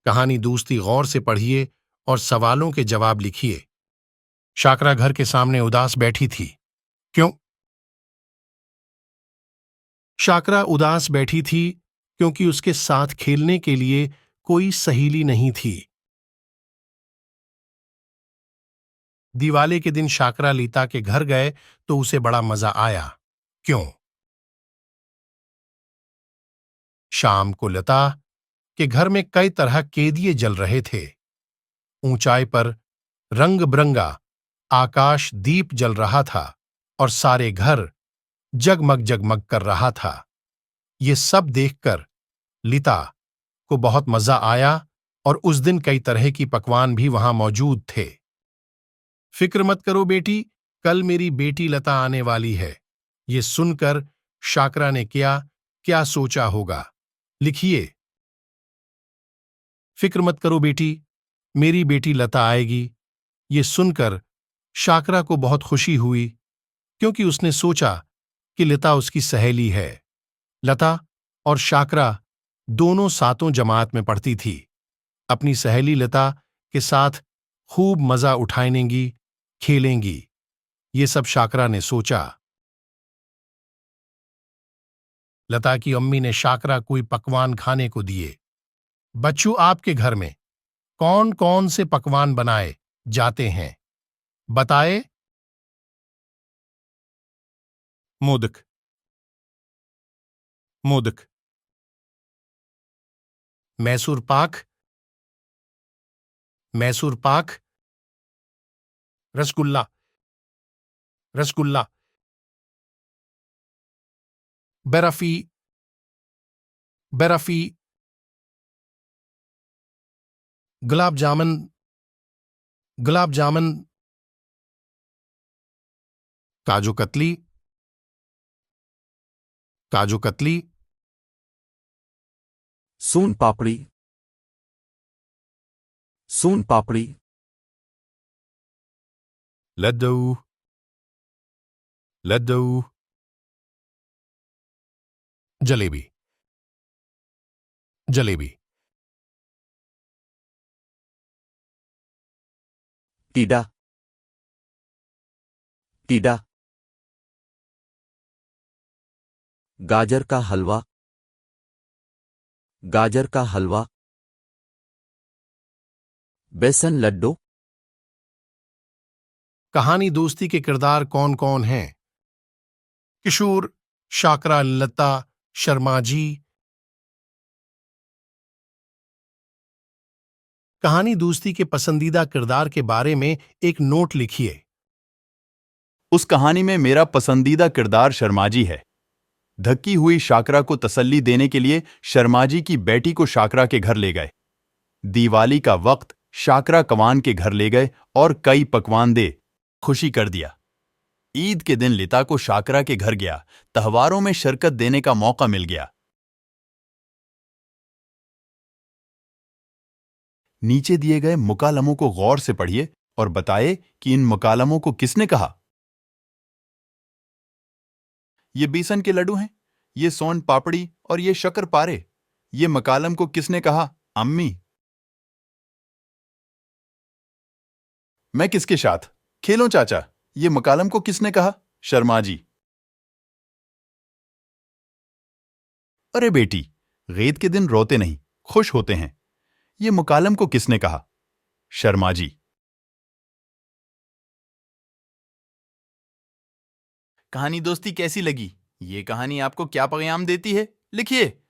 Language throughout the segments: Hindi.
कहानी दोस्ती गौर से पढ़िए और सवालों के जवाब लिखिए। शाकरा घर के सामने उदास बैठी थी। क्यों? शाकरा उदास बैठी थी क्योंकि उसके साथ खेलने के लिए कोई सहेली नहीं थी। दिवाली के दिन शाकरा लीता के घर गए तो उसे बड़ा मजा आया। क्यों? शाम को लता के घर में कई तरह के दिए जल रहे थे। ऊंचाई पर रंग बिरंगा आकाश दीप जल रहा था और सारे घर जगमग जगमग कर रहा था। ये सब देखकर लिता को बहुत मजा आया और उस दिन कई तरह की पकवान भी वहां मौजूद थे। फिक्र मत करो बेटी, कल मेरी बेटी लता आने वाली है। ये सुनकर शाकरा ने क्या क्या सोचा होगा, लिखिए। फिक्र मत करो बेटी, मेरी बेटी लता आएगी। ये सुनकर शाकरा को बहुत खुशी हुई क्योंकि उसने सोचा कि लता उसकी सहेली है। लता और शाकरा दोनों सातों जमात में पढ़ती थी। अपनी सहेली लता के साथ खूब मजा उठाएंगी, खेलेंगी। ये सब शाकरा ने सोचा। लता की अम्मी ने शाकरा कोई पकवान खाने को दिए। बच्चों, आपके घर में कौन कौन से पकवान बनाए जाते हैं, बताए। मोदक, मोदक। मैसूर पाक, मैसूर पाक। रसगुल्ला, रसगुल्ला। बर्फी, बर्फी। गुलाब जामुन, गुलाब जामुन। काजू कतली, काजू कतली। सोन पापड़ी, सोन पापड़ी। लड्डू, लड्डू। जलेबी, जलेबी। टीडा, टीडा। गाजर का हलवा, गाजर का हलवा। बेसन लड्डू। कहानी दोस्ती के किरदार कौन कौन हैं? किशोर, शाकरा, लता, शर्मा जी। कहानी दोस्ती के पसंदीदा किरदार के बारे में एक नोट लिखिए। उस कहानी में मेरा पसंदीदा किरदार शर्माजी है। धक्की हुई शाकरा को तसल्ली देने के लिए शर्माजी की बेटी को शाकरा के घर ले गए। दिवाली का वक्त शाकरा कवान के घर ले गए और कई पकवान दे खुशी कर दिया। ईद के दिन लिता को शाकरा के घर गया, त्योहारों में शिरकत देने का मौका मिल गया। नीचे दिए गए मुकालमों को गौर से पढ़िए और बताए कि इन मुकालमों को किसने कहा। ये बेसन के लड्डू हैं, ये सोन पापड़ी और ये शक्कर पारे। ये मकालम को किसने कहा? अम्मी। मैं किसके साथ खेलूं चाचा? ये मकालम को किसने कहा? शर्मा जी। अरे बेटी, ईद के दिन रोते नहीं, खुश होते हैं। ये मुकालम को किसने कहा? शर्मा जी। कहानी दोस्ती कैसी लगी? ये कहानी आपको क्या पैगाम देती है? लिखिए।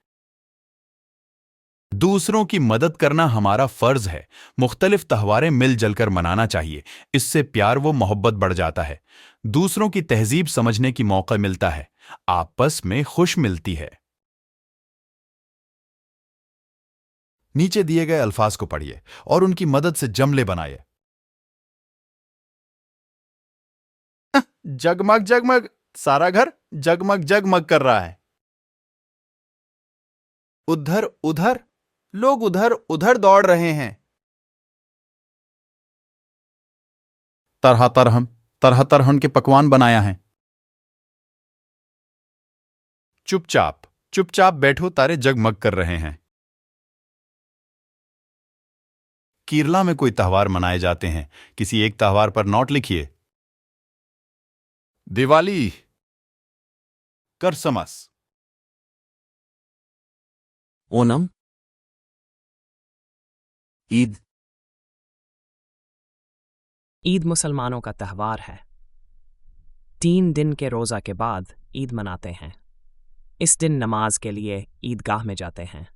दूसरों की मदद करना हमारा फर्ज है। मुख्तलिफ त्योहारें मिलजुल कर मनाना चाहिए। इससे प्यार व मोहब्बत बढ़ जाता है। दूसरों की तहजीब समझने की मौका मिलता है। आपस में खुश मिलती है। नीचे दिए गए अल्फाज को पढ़िए और उनकी मदद से जमले बनाइए। जगमग जगमग, सारा घर जगमग जगमग कर रहा है। उधर उधर, लोग उधर उधर दौड़ रहे हैं। तरह तरह के पकवान बनाया है। चुपचाप चुपचाप बैठो, तारे जगमग कर रहे हैं। केरला में कोई त्योहार मनाए जाते हैं। किसी एक त्योहार पर नोट लिखिए। दिवाली, करसमस, ओनम, ईद, ईद मुसलमानों का त्यौहार है। 3 दिन के रोज़ा के बाद ईद मनाते हैं। इस दिन नमाज के लिए ईदगाह में जाते हैं,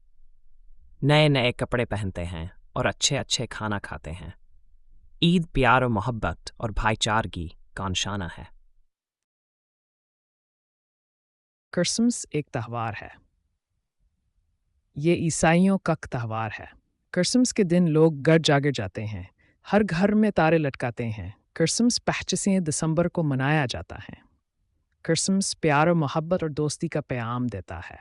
नए नए कपड़े पहनते हैं और अच्छे अच्छे खाना खाते हैं। ईद प्यार और मोहब्बत और भाईचारगी का निशाना है। क्रिसमस एक त्यौहार है। ये ईसाइयों का त्यौहार है। क्रिसमस के दिन लोग घर जागे जाते हैं, हर घर में तारे लटकाते हैं। क्रिसमस 25 दिसंबर को मनाया जाता है। क्रिसमस प्यार और मोहब्बत और दोस्ती का पैगाम देता है।